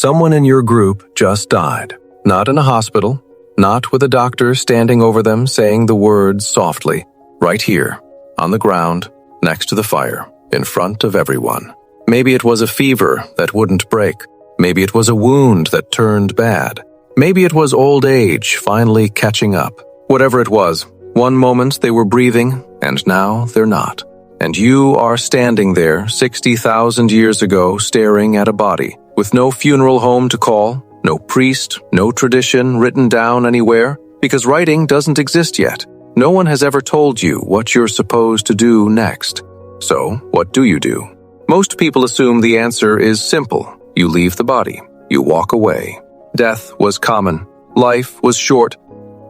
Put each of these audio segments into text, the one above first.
Someone in your group just died. Not in a hospital, not with a doctor standing over them saying the words softly. Right here, on the ground, next to the fire, in front of everyone. Maybe it was a fever that wouldn't break. Maybe it was a wound that turned bad. Maybe it was old age finally catching up. Whatever it was, one moment they were breathing, and now they're not. And you are standing there 60,000 years ago staring at a body, with no funeral home to call, no priest, no tradition written down anywhere, because writing doesn't exist yet. No one has ever told you what you're supposed to do next. So, what do you do? Most people assume the answer is simple. You leave the body. You walk away. Death was common. Life was short.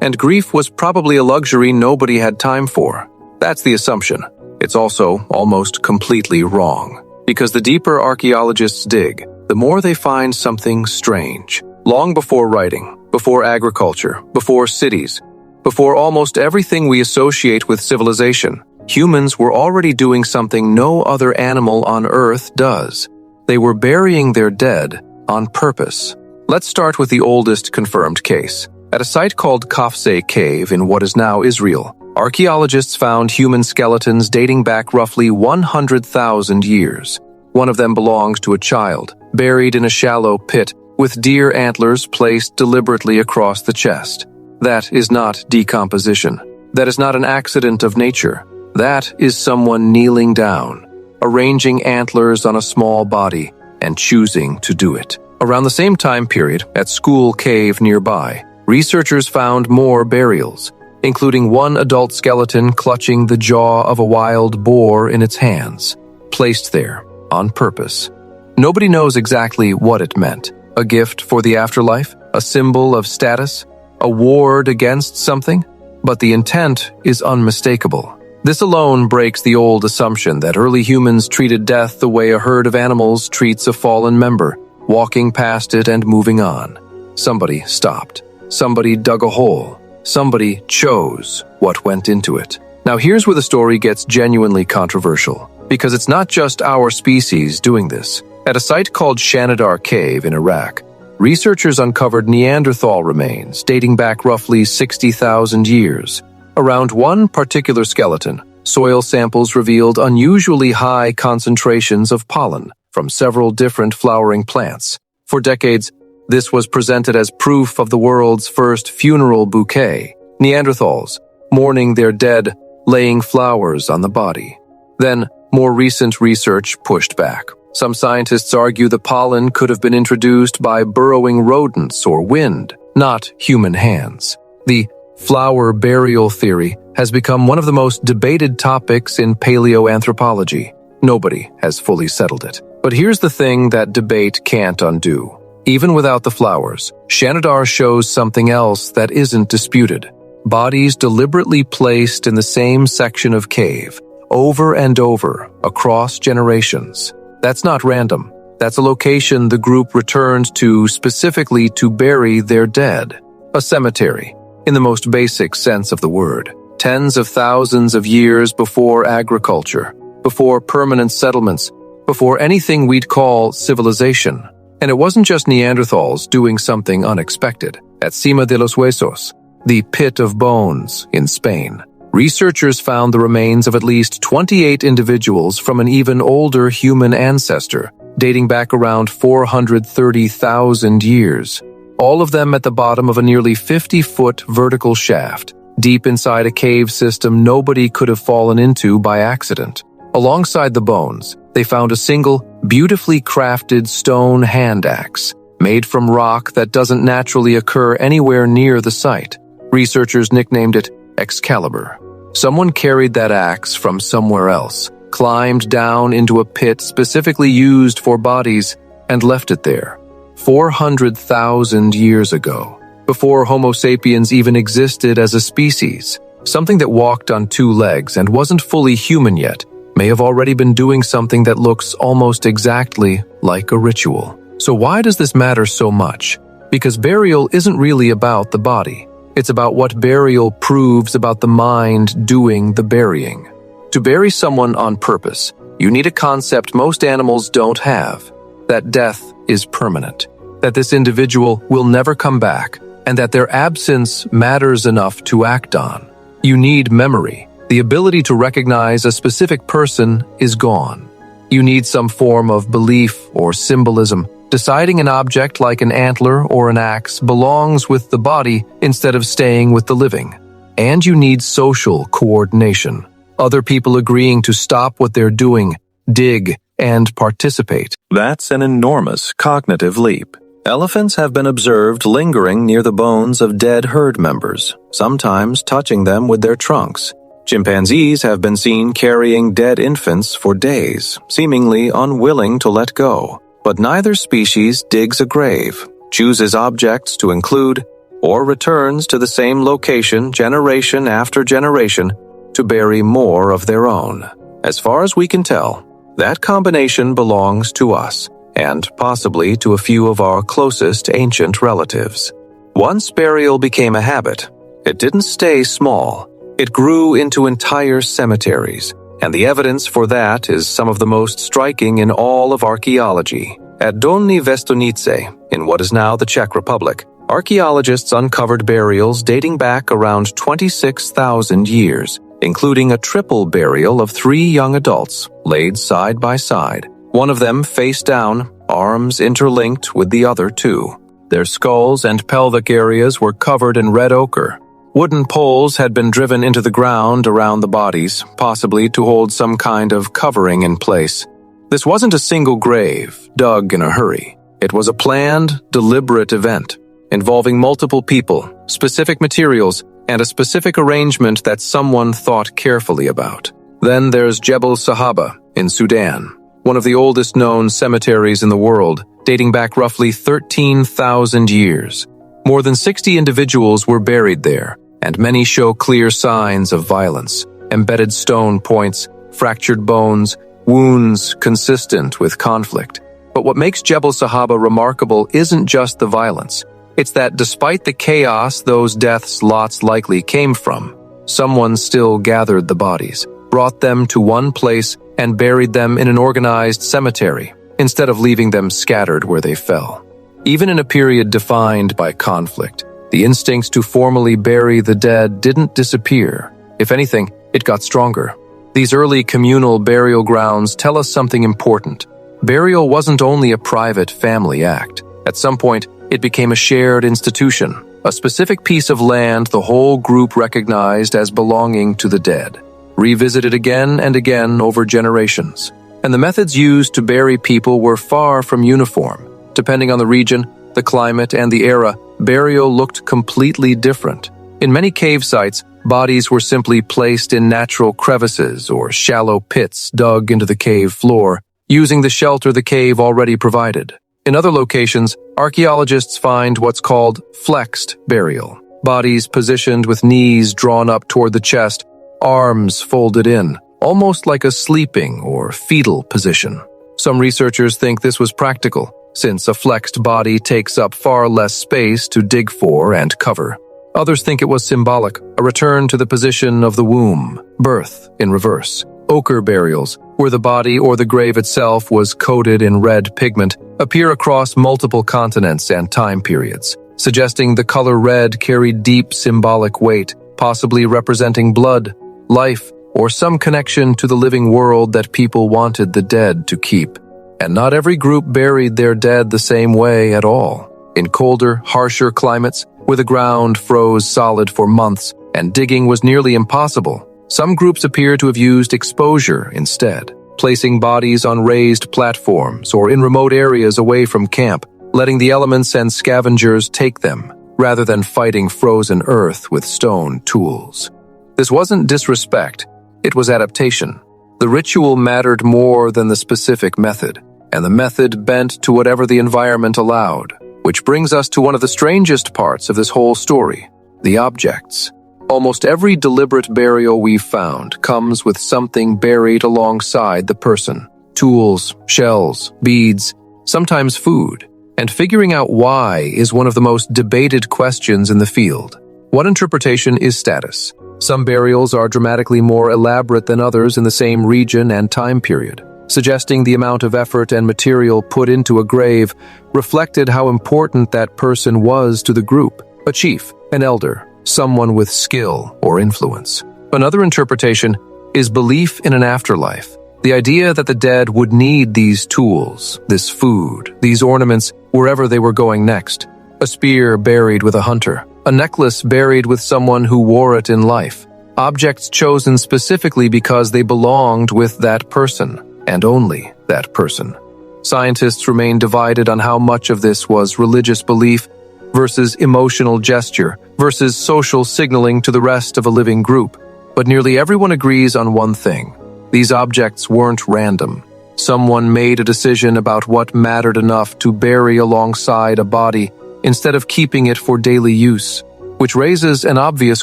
And grief was probably a luxury nobody had time for. That's the assumption. It's also almost completely wrong. Because the deeper archaeologists dig, the more they find something strange. Long before writing, before agriculture, before cities, before almost everything we associate with civilization, humans were already doing something no other animal on Earth does. They were burying their dead on purpose. Let's start with the oldest confirmed case. At a site called Qafzeh Cave in what is now Israel, archaeologists found human skeletons dating back roughly 100,000 years. One of them belonged to a child, buried in a shallow pit with deer antlers placed deliberately across the chest. That is not decomposition. That is not an accident of nature. That is someone kneeling down, arranging antlers on a small body, and choosing to do it. Around the same time period, at Skhul Cave nearby, researchers found more burials, including one adult skeleton clutching the jaw of a wild boar in its hands, placed there on purpose. Nobody knows exactly what it meant. A gift for the afterlife? A symbol of status? A ward against something? But the intent is unmistakable. This alone breaks the old assumption that early humans treated death the way a herd of animals treats a fallen member, walking past it and moving on. Somebody stopped. Somebody dug a hole. Somebody chose what went into it. Now here's where the story gets genuinely controversial, because it's not just our species doing this. At a site called Shanidar Cave in Iraq, researchers uncovered Neanderthal remains dating back roughly 60,000 years. Around one particular skeleton, soil samples revealed unusually high concentrations of pollen from several different flowering plants. For decades, this was presented as proof of the world's first funeral bouquet, Neanderthals mourning their dead, laying flowers on the body. Then, more recent research pushed back. Some scientists argue the pollen could have been introduced by burrowing rodents or wind, not human hands. The flower burial theory has become one of the most debated topics in paleoanthropology. Nobody has fully settled it. But here's the thing that debate can't undo. Even without the flowers, Shanidar shows something else that isn't disputed. Bodies deliberately placed in the same section of cave, over and over, across generations. That's not random. That's a location the group returned to specifically to bury their dead. A cemetery, in the most basic sense of the word. Tens of thousands of years before agriculture, before permanent settlements, before anything we'd call civilization. And it wasn't just Neanderthals doing something unexpected. At Cima de los Huesos, the Pit of Bones in Spain, researchers found the remains of at least 28 individuals from an even older human ancestor, dating back around 430,000 years. All of them at the bottom of a nearly 50-foot vertical shaft, deep inside a cave system nobody could have fallen into by accident. Alongside the bones, they found a single, beautifully crafted stone hand axe, made from rock that doesn't naturally occur anywhere near the site. Researchers nicknamed it Excalibur. Someone carried that axe from somewhere else, climbed down into a pit specifically used for bodies, and left it there. 400,000 years ago, before Homo sapiens even existed as a species. Something that walked on two legs and wasn't fully human yet may have already been doing something that looks almost exactly like a ritual. So why does this matter so much? Because burial isn't really about the body. It's about what burial proves about the mind doing the burying. To bury someone on purpose, you need a concept most animals don't have, that death is permanent. that this individual will never come back, and that their absence matters enough to act on. You need memory. The ability to recognize a specific person is gone. You need some form of belief or symbolism. Deciding an object like an antler or an axe belongs with the body instead of staying with the living. And you need social coordination. Other people agreeing to stop what they're doing, dig, and participate. That's an enormous cognitive leap. Elephants have been observed lingering near the bones of dead herd members, sometimes touching them with their trunks. Chimpanzees have been seen carrying dead infants for days, seemingly unwilling to let go. But neither species digs a grave, chooses objects to include, or returns to the same location generation after generation to bury more of their own. As far as we can tell, that combination belongs to us, and possibly to a few of our closest ancient relatives. Once burial became a habit, it didn't stay small. It grew into entire cemeteries, and the evidence for that is some of the most striking in all of archaeology. At Dolní Věstonice, in what is now the Czech Republic, archaeologists uncovered burials dating back around 26,000 years, including a triple burial of 3 young adults laid side by side. One of them face down, arms interlinked with the other 2. Their skulls and pelvic areas were covered in red ochre. Wooden poles had been driven into the ground around the bodies, possibly to hold some kind of covering in place. This wasn't a single grave, dug in a hurry. It was a planned, deliberate event, involving multiple people, specific materials, and a specific arrangement that someone thought carefully about. Then there's Jebel Sahaba in Sudan, one of the oldest known cemeteries in the world, dating back roughly 13,000 years. More than 60 individuals were buried there, and many show clear signs of violence: embedded stone points, fractured bones, wounds consistent with conflict. But what makes Jebel Sahaba remarkable isn't just the violence. It's that despite the chaos those deaths lots likely came from, someone still gathered the bodies, brought them to one place, and buried them in an organized cemetery, instead of leaving them scattered where they fell. Even in a period defined by conflict, the instincts to formally bury the dead didn't disappear. If anything, it got stronger. These early communal burial grounds tell us something important. Burial wasn't only a private family act. At some point, it became a shared institution, a specific piece of land the whole group recognized as belonging to the dead, revisited again and again over generations. And the methods used to bury people were far from uniform. Depending on the region, the climate, and the era, burial looked completely different. In many cave sites, bodies were simply placed in natural crevices or shallow pits dug into the cave floor, using the shelter the cave already provided. In other locations, archaeologists find what's called flexed burial, bodies positioned with knees drawn up toward the chest, arms folded in, almost like a sleeping or fetal position. Some researchers think this was practical, since a flexed body takes up far less space to dig for and cover. Others think it was symbolic, a return to the position of the womb, birth in reverse. Ochre burials, where the body or the grave itself was coated in red pigment, appear across multiple continents and time periods, suggesting the color red carried deep symbolic weight, possibly representing blood, life, or some connection to the living world that people wanted the dead to keep. And not every group buried their dead the same way at all. In colder, harsher climates, where the ground froze solid for months and digging was nearly impossible, some groups appear to have used exposure instead, placing bodies on raised platforms or in remote areas away from camp, letting the elements and scavengers take them, rather than fighting frozen earth with stone tools. This wasn't disrespect, it was adaptation. The ritual mattered more than the specific method, and the method bent to whatever the environment allowed, which brings us to one of the strangest parts of this whole story: the objects. Almost every deliberate burial we've found comes with something buried alongside the person: tools, shells, beads, sometimes food. And figuring out why is one of the most debated questions in the field. One interpretation is status. Some burials are dramatically more elaborate than others in the same region and time period. suggesting the amount of effort and material put into a grave reflected how important that person was to the group, a chief, an elder, someone with skill or influence. Another interpretation is belief in an afterlife. The idea that the dead would need these tools, this food, these ornaments, wherever they were going next. A spear buried with a hunter, a necklace buried with someone who wore it in life. Objects chosen specifically because they belonged with that person, and only that person. Scientists remain divided on how much of this was religious belief versus emotional gesture versus social signaling to the rest of a living group. But nearly everyone agrees on one thing. These objects weren't random. Someone made a decision about what mattered enough to bury alongside a body instead of keeping it for daily use, which raises an obvious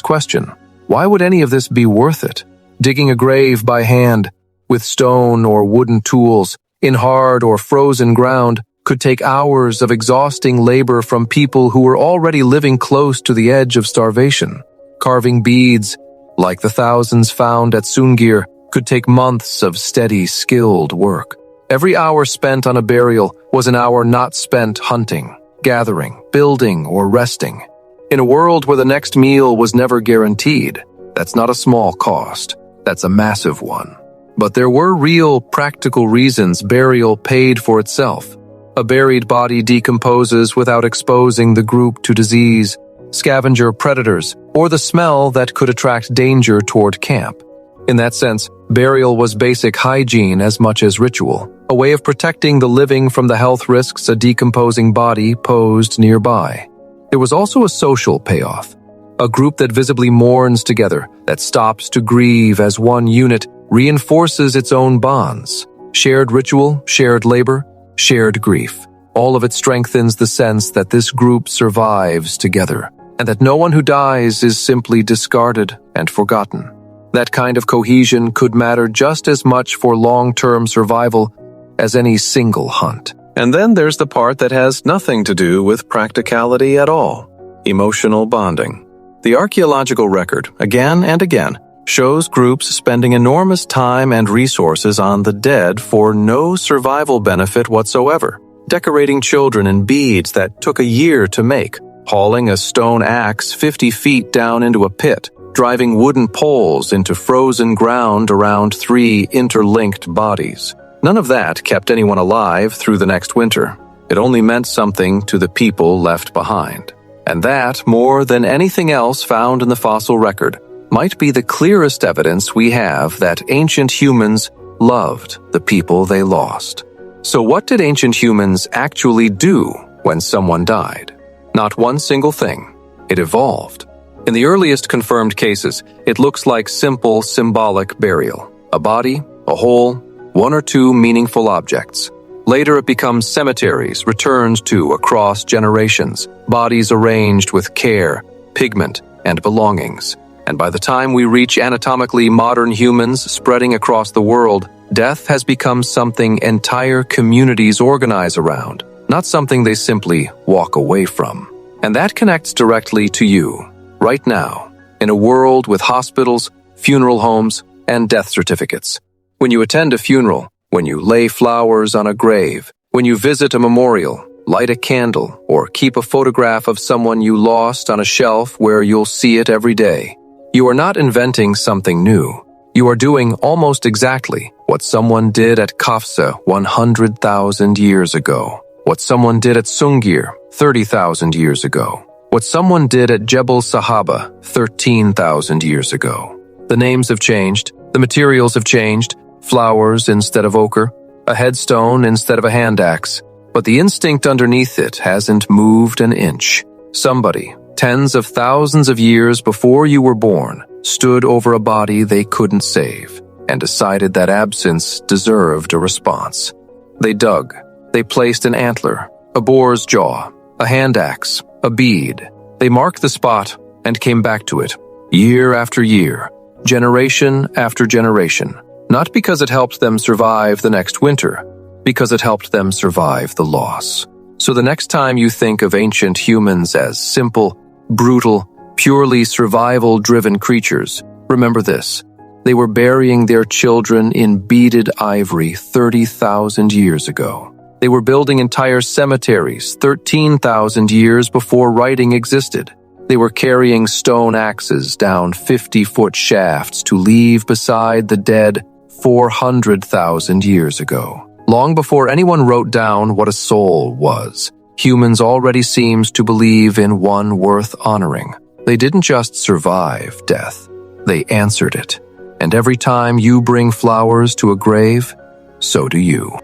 question. Why would any of this be worth it? Digging a grave by hand, with stone or wooden tools, in hard or frozen ground, could take hours of exhausting labor from people who were already living close to the edge of starvation. Carving beads, like the thousands found at Sungir, could take months of steady, skilled work. Every hour spent on a burial was an hour not spent hunting, gathering, building, or resting. In a world where the next meal was never guaranteed, that's not a small cost, that's a massive one. But there were real, practical reasons burial paid for itself. A buried body decomposes without exposing the group to disease, scavenger predators, or the smell that could attract danger toward camp. In that sense, burial was basic hygiene as much as ritual, a way of protecting the living from the health risks a decomposing body posed nearby. There was also a social payoff. A group that visibly mourns together, that stops to grieve as one unit, reinforces its own bonds. Shared ritual, shared labor, shared grief. All of it strengthens the sense that this group survives together, and that no one who dies is simply discarded and forgotten. That kind of cohesion could matter just as much for long-term survival as any single hunt. And then there's the part that has nothing to do with practicality at all: emotional bonding. The archaeological record, again and again, shows groups spending enormous time and resources on the dead for no survival benefit whatsoever. Decorating children in beads that took a year to make, hauling a stone axe 50 feet down into a pit, driving wooden poles into frozen ground around 3 interlinked bodies. None of that kept anyone alive through the next winter. It only meant something to the people left behind. And that, more than anything else found in the fossil record, might be the clearest evidence we have that ancient humans loved the people they lost. So what did ancient humans actually do when someone died? Not one single thing. It evolved. In the earliest confirmed cases, it looks like simple symbolic burial. A body, a hole, 1 or 2 meaningful objects. Later it becomes cemeteries returned to across generations, bodies arranged with care, pigment, and belongings. And by the time we reach anatomically modern humans spreading across the world, death has become something entire communities organize around, not something they simply walk away from. And that connects directly to you, right now, in a world with hospitals, funeral homes, and death certificates. When you attend a funeral, when you lay flowers on a grave, when you visit a memorial, light a candle, or keep a photograph of someone you lost on a shelf where you'll see it every day, you are not inventing something new. You are doing almost exactly what someone did at Qafzeh 100,000 years ago, what someone did at Sungir 30,000 years ago, what someone did at Jebel Sahaba 13,000 years ago. The names have changed, the materials have changed, flowers instead of ochre, a headstone instead of a hand axe, but the instinct underneath it hasn't moved an inch. Somebody, tens of thousands of years before you were born, stood over a body they couldn't save and decided that absence deserved a response. They dug. They placed an antler, a boar's jaw, a hand axe, a bead. They marked the spot and came back to it, year after year, generation after generation, not because it helped them survive the next winter, because it helped them survive the loss. So the next time you think of ancient humans as simple, brutal, purely survival-driven creatures, remember this: They were burying their children in beaded ivory 30,000 years ago. They were building entire cemeteries 13,000 years before writing existed. They were carrying stone axes down 50-foot shafts to leave beside the dead 400,000 years ago. Long before anyone wrote down what a soul was, humans already seemed to believe in one worth honoring. They didn't just survive death, they answered it. And every time you bring flowers to a grave, so do you.